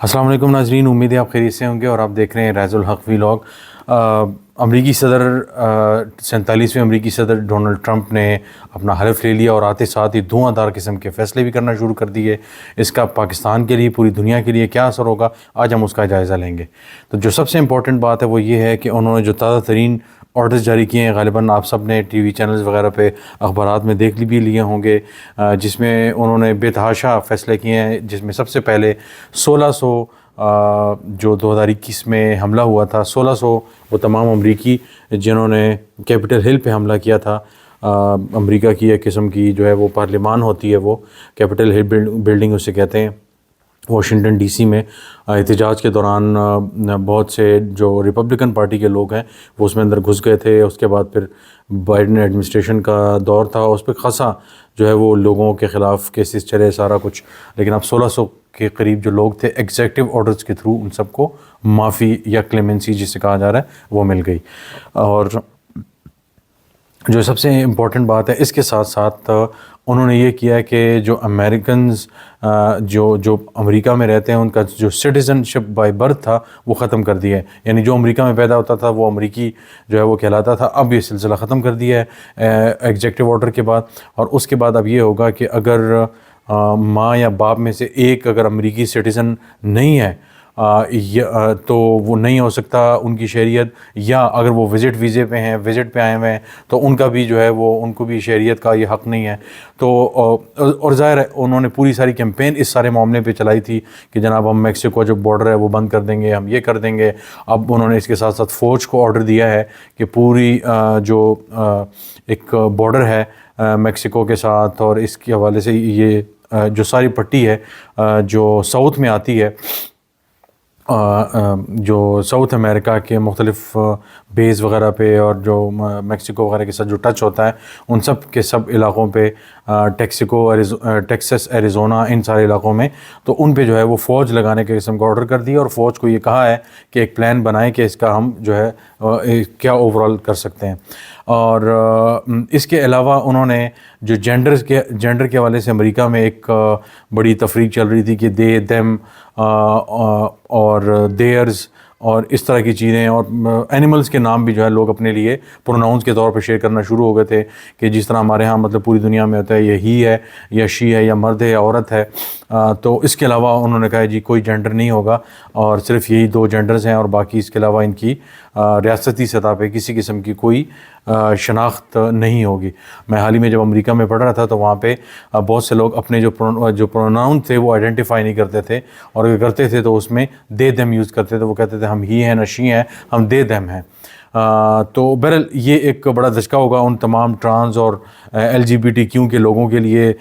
السلام علیکم ناظرین، امید ہے آپ خیریت سے ہوں گے اور آپ دیکھ رہے ہیں ریاض الحق ولاگ۔ امریکی صدر 47ویں امریکی صدر ڈونلڈ ٹرمپ نے اپنا حلف لے لیا اور آتے ساتھ ہی دھواں دار قسم کے فیصلے بھی کرنا شروع کر دیے۔ اس کا پاکستان کے لیے، پوری دنیا کے لیے کیا اثر ہوگا، آج ہم اس کا جائزہ لیں گے۔ تو جو سب سے امپورٹنٹ بات ہے وہ یہ ہے کہ انہوں نے جو تازہ ترین آرڈرز جاری کیے ہیں، غالباً آپ سب نے ٹی وی چینلز وغیرہ پہ اخبارات میں دیکھ بھی لیے ہوں گے، جس میں انہوں نے بے تحاشا فیصلے کیے ہیں، جس میں سب سے پہلے 1600 جو 2021 میں حملہ ہوا تھا، 1600 وہ تمام امریکی جنہوں نے کیپٹل ہل پہ حملہ کیا تھا۔ امریکہ کی ایک قسم کی جو ہے وہ پارلیمان ہوتی ہے، وہ کیپٹل ہل بلڈنگ اسے کہتے ہیں، واشنگٹن ڈی سی میں۔ احتجاج کے دوران بہت سے جو ریپبلکن پارٹی کے لوگ ہیں وہ اس میں اندر گھس گئے تھے۔ اس کے بعد پھر بائیڈن ایڈمنسٹریشن کا دور تھا، اس پہ خاصا جو ہے وہ لوگوں کے خلاف کیسز چلے، سارا کچھ، لیکن اب 1600 کے قریب جو لوگ تھے ایگزیکٹو آرڈرز کے تھرو ان سب کو معافی یا کلیمنسی جسے کہا جا رہا ہے وہ مل گئی۔ اور جو سب سے امپورٹنٹ بات ہے، اس کے ساتھ ساتھ انہوں نے یہ کیا ہے کہ جو امریکنز جو امریکہ میں رہتے ہیں ان کا جو سٹیزن شپ بائی برتھ تھا وہ ختم کر دیا ہے، یعنی جو امریکہ میں پیدا ہوتا تھا وہ امریکی جو ہے وہ کہلاتا تھا۔ اب یہ سلسلہ ختم کر دیا ہے ایگزیکٹو آرڈر کے بعد، اور اس کے بعد اب یہ ہوگا کہ اگر ماں یا باپ میں سے ایک اگر امریکی سٹیزن نہیں ہے تو وہ نہیں ہو سکتا ان کی شہریت، یا اگر وہ وزٹ ویزے پہ ہیں، وزٹ پہ آئے ہوئے ہیں، تو ان کا بھی جو ہے وہ ان کو بھی شہریت کا یہ حق نہیں ہے۔ تو اور ظاہر ہے انہوں نے پوری ساری کیمپین اس سارے معاملے پہ چلائی تھی کہ جناب ہم میکسیکو جو بارڈر ہے وہ بند کر دیں گے، ہم یہ کر دیں گے۔ اب انہوں نے اس کے ساتھ ساتھ فوج کو آرڈر دیا ہے کہ پوری جو ایک بارڈر ہے میکسیکو کے ساتھ، اور اس کے حوالے سے یہ جو ساری پٹی ہے جو ساؤتھ میں آتی ہے، جو ساؤتھ امریکہ کے مختلف بیز وغیرہ پہ اور جو میکسیکو وغیرہ کے ساتھ جو ٹچ ہوتا ہے ان سب کے سب علاقوں پہ، ٹیکسس، ایریزونا، ان سارے علاقوں میں، تو ان پہ جو ہے وہ فوج لگانے کے قسم کا آرڈر کر دیا، اور فوج کو یہ کہا ہے کہ ایک پلان بنائیں کہ اس کا ہم جو ہے کیا اوورال کر سکتے ہیں۔ اور اس کے علاوہ انہوں نے جو جینڈر کے حوالے سے امریکہ میں ایک بڑی تفریق چل رہی تھی کہ دے، دیم اور دیئرز اور اس طرح کی چیزیں، اور اینیملز کے نام بھی جو ہے لوگ اپنے لیے پروناؤنس کے طور پہ شیئر کرنا شروع ہو گئے تھے، کہ جس طرح ہمارے ہاں مطلب پوری دنیا میں ہوتا ہے یہ ہی ہے یا شی ہے یا مرد ہے یا عورت ہے۔ تو اس کے علاوہ انہوں نے کہا جی کوئی جینڈر نہیں ہوگا، اور صرف یہی 2 جینڈرز ہیں، اور باقی اس کے علاوہ ان کی ریاستی سطح پہ کسی قسم کی کوئی شناخت نہیں ہوگی۔ میں حال ہی میں جب امریکہ میں پڑھ رہا تھا تو وہاں پہ بہت سے لوگ اپنے جو پروناؤن تھے وہ آئیڈینٹیفائی نہیں کرتے تھے، اور اگر کرتے تھے تو اس میں دے دیم یوز کرتے تھے، وہ کہتے تھے ہم ہی ہیں نہ شی ہیں، ہم دے دیم ہیں۔ تو بہرحال یہ ایک بڑا دھچکا ہوگا ان تمام ٹرانس اور LGBTQ کے لوگوں کے لیے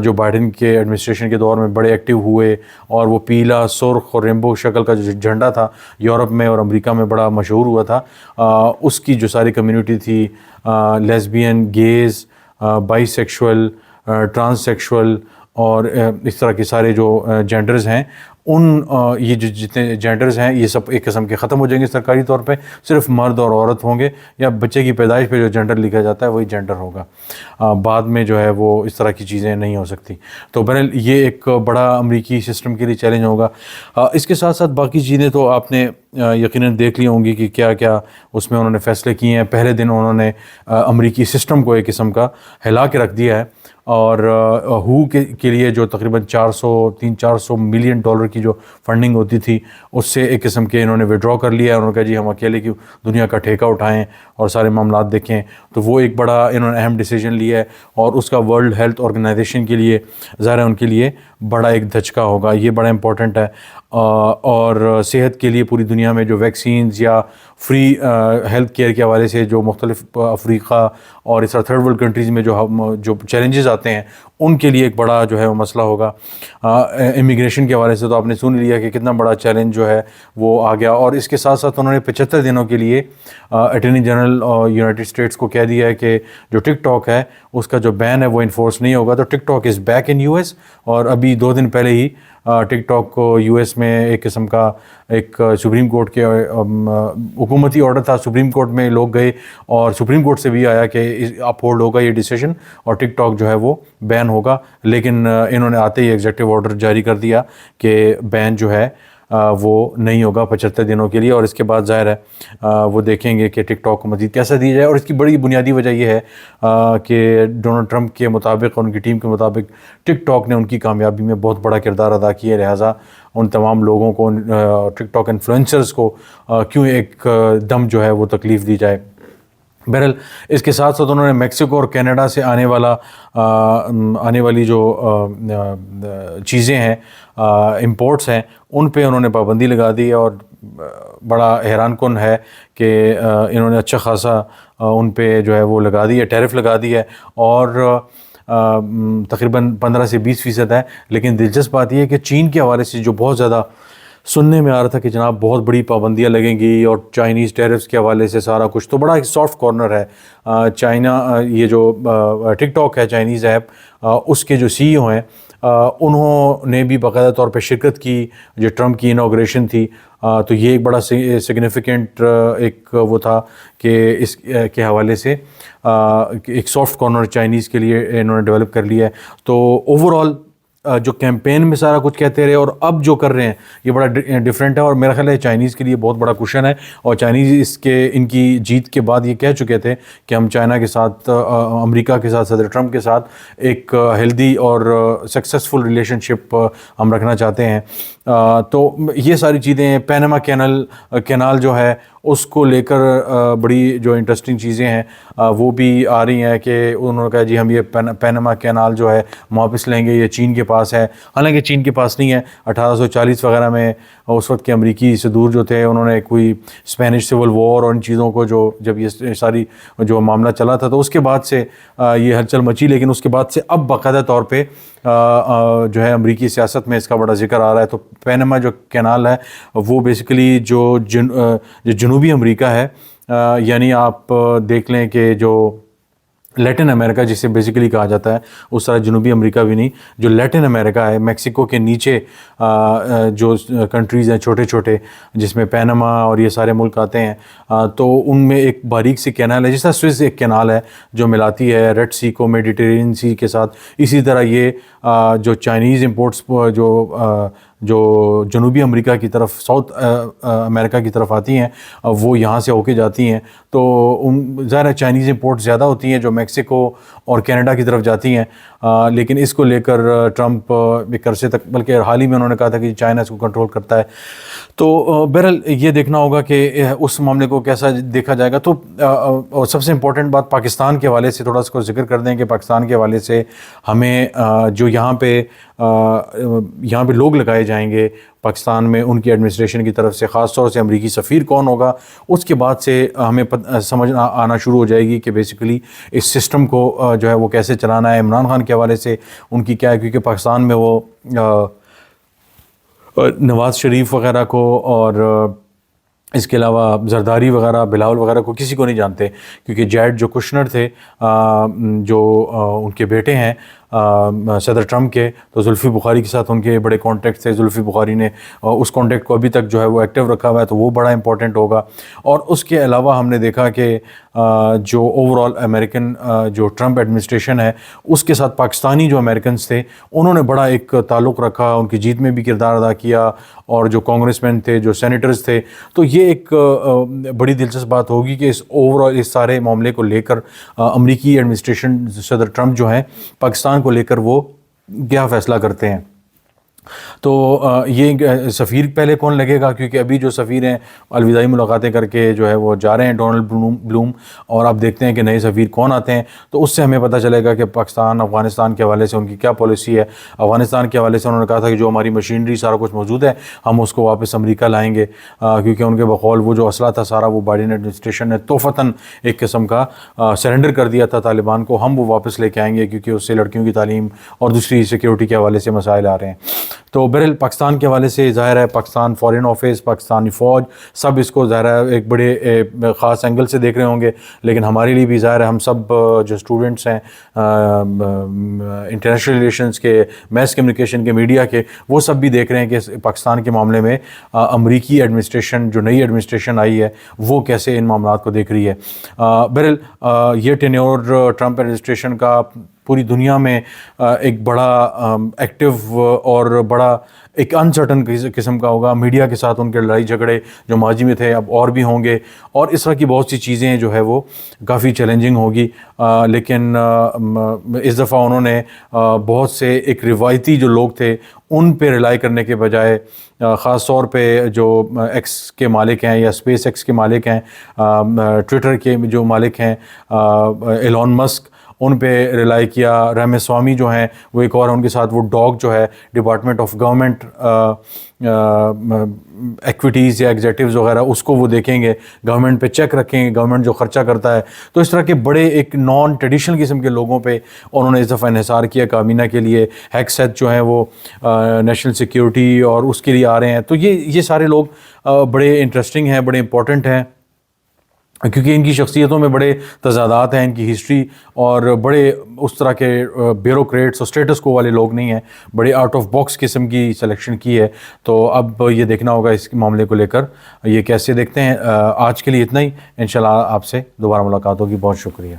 جو بائیڈن کے ایڈمنسٹریشن کے دور میں بڑے ایکٹیو ہوئے، اور وہ پیلا، سرخ اور رینبو شکل کا جو جھنڈا تھا یورپ میں اور امریکہ میں بڑا مشہور ہوا تھا، اس کی جو ساری کمیونٹی تھی، lesbian, gays, bisexual, transsexual اور اس طرح کے سارے جو جینڈرز ہیں، یہ جو جتنے جینڈرز ہیں یہ سب ایک قسم کے ختم ہو جائیں گے سرکاری طور پہ، صرف مرد اور عورت ہوں گے، یا بچے کی پیدائش پہ جو جینڈر لکھا جاتا ہے وہی جینڈر ہوگا، بعد میں جو ہے وہ اس طرح کی چیزیں نہیں ہو سکتی۔ تو بہرحال یہ ایک بڑا امریکی سسٹم کے لیے چیلنج ہوگا۔ اس کے ساتھ ساتھ باقی چیزیں تو آپ نے یقیناً دیکھ لی ہوں گی کہ کیا کیا اس میں انہوں نے فیصلے کیے ہیں۔ پہلے دن انہوں نے امریکی سسٹم کو ایک قسم کا ہلا کے رکھ دیا ہے، اور ہو کے لیے جو تقریباً 400 ملین ڈالر کی جو فنڈنگ ہوتی تھی اس سے ایک قسم کے انہوں نے وڈرا کر لیا ہے۔ انہوں نے کہا جی ہم اکیلے کی دنیا کا ٹھیکہ اٹھائیں اور سارے معاملات دیکھیں، تو وہ ایک بڑا انہوں نے اہم ڈیسیجن لیا ہے، اور اس کا ورلڈ ہیلتھ آرگنائزیشن کے لیے ظاہر ہے ان کے لیے بڑا ایک دھچکا ہوگا، یہ بڑا امپورٹنٹ ہے۔ اور صحت کے لیے پوری دنیا میں جو ویکسینز یا فری ہیلتھ کیئر کے حوالے سے جو مختلف افریقہ اور اس طرح تھرڈ ورلڈ کنٹریز میں جو چیلنجز آتے ہیں ان کے لیے ایک بڑا جو ہے وہ مسئلہ ہوگا۔ امیگریشن کے حوالے سے تو آپ نے سن لیا کہ کتنا بڑا چیلنج جو ہے وہ آ گیا، اور اس کے ساتھ ساتھ انہوں نے 75 دنوں کے لیے اٹارنی جنرل یونائٹڈ اسٹیٹس کو کہہ دیا ہے کہ جو ٹک ٹاک ہے اس کا جو بین ہے وہ انفورس نہیں ہوگا۔ تو TikTok is back in US، اور ابھی 2 دن پہلے ہی ٹک ٹاک کو US میں ایک قسم کا ایک سپریم کورٹ کے حکومتی آرڈر تھا، سپریم کورٹ میں لوگ گئے اور سپریم کورٹ سے بھی آیا کہ اپ ہولڈ ہوگا یہ ڈیسیژن اور ٹک ٹاک جو ہے وہ بین ہوگا، لیکن انہوں نے آتے ہی ایگزیکٹو آرڈر جاری کر دیا کہ بین جو ہے وہ نہیں ہوگا 75 دنوں کے لیے. اور اس کے بعد ظاہر ہے وہ دیکھیں گے کہ ٹک ٹاک کو مزید کیسا دیا جائے. اور اس کی بڑی بنیادی وجہ یہ ہے کہ ڈونلڈ ٹرمپ کے مطابق اور ان کی ٹیم کے مطابق ٹک ٹاک نے ان کی کامیابی میں بہت بڑا کردار ادا کیا ہے. لہٰذا ان تمام لوگوں کو, ٹک ٹاک انفلوئنسرز کو کیوں ایک دم جو ہے وہ تکلیف دی جائے. بہرحال اس کے ساتھ ساتھ انہوں نے میکسیکو اور کینیڈا سے آنے والی جو چیزیں ہیں, امپورٹس ہیں, ان پہ انہوں نے پابندی لگا دی. اور بڑا حیران کن ہے کہ انہوں نے اچھا خاصا ان پہ جو ہے وہ لگا دی ہے, ٹیرف لگا دی ہے, اور تقریباً 15 سے 20% ہے. لیکن دلچسپ بات یہ ہے کہ چین کے حوالے سے جو بہت زیادہ سننے میں آ رہا تھا کہ جناب بہت بڑی پابندیاں لگیں گی اور چائنیز ٹیرفس کے حوالے سے سارا کچھ, تو بڑا ایک سافٹ کارنر ہے. چائنا, یہ جو ٹک ٹاک ہے چائنیز ایپ, اس کے جو سی ای او ہیں انہوں نے بھی باقاعدہ طور پہ شرکت کی جو ٹرمپ کی انوگریشن تھی. تو یہ ایک بڑا سگنیفیکنٹ ایک وہ تھا کہ اس کے حوالے سے ایک سافٹ کارنر چائنیز کے لیے انہوں نے ڈیولپ کر لیا ہے. تو اوور آل جو کیمپین میں سارا کچھ کہتے رہے اور اب جو کر رہے ہیں یہ بڑا ڈفرینٹ ہے. اور میرا خیال ہے چائنیز کے لیے بہت بڑا کوشن ہے. اور چائنیز ان کی جیت کے بعد یہ کہہ چکے تھے کہ ہم چائنا کے ساتھ, امریکہ کے ساتھ, صدر ٹرمپ کے ساتھ ایک ہیلدی اور سکسیزفل ریلیشن شپ ہم رکھنا چاہتے ہیں. تو یہ ساری چیزیں, پینما کینال جو ہے اس کو لے کر بڑی جو انٹرسٹنگ چیزیں ہیں وہ بھی آ رہی ہیں کہ انہوں نے کہا جی ہم یہ پینما کینال جو ہے واپس لیں گے, یہ چین کے پاس ہے. حالانکہ چین کے پاس نہیں ہے. 1840 وغیرہ میں اس وقت کے امریکی صدور جو تھے انہوں نے کوئی اسپینش سول وار اور ان چیزوں کو جب یہ ساری جو معاملہ چلا تھا تو اس کے بعد سے یہ ہلچل مچی. لیکن اس کے بعد سے اب باقاعدہ طور پہ جو ہے امریکی سیاست میں اس کا بڑا ذکر آ رہا ہے. تو پینما جو کینال ہے وہ بیسیکلی جو جنوبی امریکہ ہے, یعنی آپ دیکھ لیں کہ جو لیٹن امریکہ جسے بیسیکلی کہا جاتا ہے, اس طرح جنوبی امریکہ بھی نہیں, جو لیٹن امریکا ہے, میکسیکو کے نیچے جو کنٹریز ہیں چھوٹے چھوٹے جس میں پینما اور یہ سارے ملک آتے ہیں, تو ان میں ایک باریک سی کینال ہے, جس طرح سوئس ایک کینال ہے جو ملاتی ہے ریڈ سی کو میڈیٹرینین سی کے ساتھ. اسی طرح یہ جو چائنیز امپورٹس جو جنوبی امریکہ کی طرف, ساؤتھ امریکہ کی طرف آتی ہیں, وہ یہاں سے ہو کے جاتی ہیں. تو ظاہر ہے چائنیز امپورٹ زیادہ ہوتی ہیں جو میکسیکو اور کینیڈا کی طرف جاتی ہیں. لیکن اس کو لے کر ٹرمپ ایک عرصے تک, بلکہ حال ہی میں انہوں نے کہا تھا کہ چائنا اس کو کنٹرول کرتا ہے. تو بہرحال یہ دیکھنا ہوگا کہ اس معاملے کو کیسا دیکھا جائے گا. تو سب سے امپورٹنٹ بات پاکستان کے حوالے سے تھوڑا سا ذکر کر دیں کہ پاکستان کے حوالے سے ہمیں جو یہاں پہ لوگ لگائے جائیں گے پاکستان میں ان کی ایڈمنسٹریشن کی طرف سے, خاص طور سے امریکی سفیر کون ہوگا, اس کے بعد سے ہمیں سمجھنا آنا شروع ہو جائے گی کہ بیسیکلی اس سسٹم کو جو ہے وہ کیسے چلانا ہے. عمران خان کے حوالے سے ان کی کیا ہے, کیونکہ پاکستان میں وہ نواز شریف وغیرہ کو اور اس کے علاوہ زرداری وغیرہ, بلاول وغیرہ کو کسی کو نہیں جانتے, کیونکہ جیڈ جو کشنر تھے جو ان کے بیٹے ہیں صدر ٹرمپ کے, تو زلفی بخاری کے ساتھ ان کے بڑے کانٹیکٹ تھے. زلفی بخاری نے اس کانٹیکٹ کو ابھی تک جو ہے وہ ایکٹیو رکھا ہوا ہے, تو وہ بڑا امپورٹنٹ ہوگا. اور اس کے علاوہ ہم نے دیکھا کہ جو اوور آل امریکن جو ٹرمپ ایڈمنسٹریشن ہے اس کے ساتھ پاکستانی جو امریکنز تھے انہوں نے بڑا ایک تعلق رکھا, ان کی جیت میں بھی کردار ادا کیا, اور جو کانگریس مین تھے, جو سینیٹرز تھے. تو یہ ایک بڑی دلچسپ بات ہوگی کہ اس اوور آل اس سارے معاملے کو لے کر امریکی ایڈمنسٹریشن صدر ٹرمپ جو ہیں پاکستان کو لے کر وہ کیا فیصلہ کرتے ہیں. تو یہ سفیر پہلے کون لگے گا, کیونکہ ابھی جو سفیر ہیں الوداعی ملاقاتیں کر کے جو ہے وہ جا رہے ہیں ڈونلڈ بلوم, اور اب دیکھتے ہیں کہ نئے سفیر کون آتے ہیں. تو اس سے ہمیں پتہ چلے گا کہ پاکستان افغانستان کے حوالے سے ان کی کیا پالیسی ہے. افغانستان کے حوالے سے انہوں نے کہا تھا کہ جو ہماری مشینری سارا کچھ موجود ہے ہم اس کو واپس امریکہ لائیں گے, کیونکہ ان کے بقول وہ جو اسلحہ تھا سارا وہ بائیڈن ایڈمنسٹریشن نے توفتاً ایک قسم کا سرنڈر کر دیا تھا طالبان کو, ہم وہ واپس لے کے آئیں گے کیونکہ اس سے لڑکیوں کی تعلیم اور دوسری سیکیورٹی کے حوالے سے مسائل آ رہے ہیں. تو بہرحال پاکستان کے حوالے سے ظاہر ہے پاکستان فارن آفس, پاکستانی فوج, سب اس کو ظاہر ہے ایک بڑے خاص اینگل سے دیکھ رہے ہوں گے. لیکن ہمارے لیے بھی ظاہر ہے ہم سب جو اسٹوڈنٹس ہیں انٹرنیشنل ریلیشنز کے, میس کمیونیکیشن کے, میڈیا کے, وہ سب بھی دیکھ رہے ہیں کہ پاکستان کے معاملے میں امریکی ایڈمنسٹریشن جو نئی ایڈمنسٹریشن آئی ہے وہ کیسے ان معاملات کو دیکھ رہی ہے. بہرحال یہ ٹینیور ٹرمپ ایڈمنسٹریشن کا پوری دنیا میں ایک بڑا ایکٹیو اور بڑا ایک انسرٹن قسم کا ہوگا. میڈیا کے ساتھ ان کے لڑائی جھگڑے جو ماضی میں تھے اب اور بھی ہوں گے, اور اس طرح کی بہت سی چیزیں جو ہے وہ کافی چیلنجنگ ہوگی. لیکن اس دفعہ انہوں نے بہت سے ایک روایتی جو لوگ تھے ان پہ ریلائی کرنے کے بجائے, خاص طور پہ جو ایکس کے مالک ہیں یا اسپیس ایکس کے مالک ہیں, ٹویٹر کے جو مالک ہیں ایلون مسک, ان پہ ریلائی کیا. رام سوامی جو ہیں وہ ایک اور ان کے ساتھ وہ ڈاگ جو ہے ڈپارٹمنٹ آف گورنمنٹ ایکٹیویٹیز یا ایگزیکٹوز وغیرہ اس کو وہ دیکھیں گے, گورنمنٹ پہ چیک رکھیں گے, گورنمنٹ جو خرچہ کرتا ہے. تو اس طرح کے بڑے ایک نان ٹریڈیشنل قسم کے لوگوں پہ انہوں نے اس دفعہ انحصار کیا کابینہ کے لیے. ہیکسیت جو ہیں وہ نیشنل سیکیورٹی اور اس کے لیے آ رہے ہیں. تو یہ سارے لوگ بڑے انٹرسٹنگ ہیں, بڑے امپورٹنٹ ہیں, کیونکہ ان کی شخصیتوں میں بڑے تضادات ہیں, ان کی ہسٹری, اور بڑے اس طرح کے بیوروکریٹس اور اسٹیٹس کو والے لوگ نہیں ہیں, بڑے آؤٹ آف باکس قسم کی سلیکشن کی ہے. تو اب یہ دیکھنا ہوگا اس معاملے کو لے کر یہ کیسے دیکھتے ہیں. آج کے لیے اتنا ہی, انشاءاللہ آپ سے دوبارہ ملاقات ہوگی. بہت شکریہ.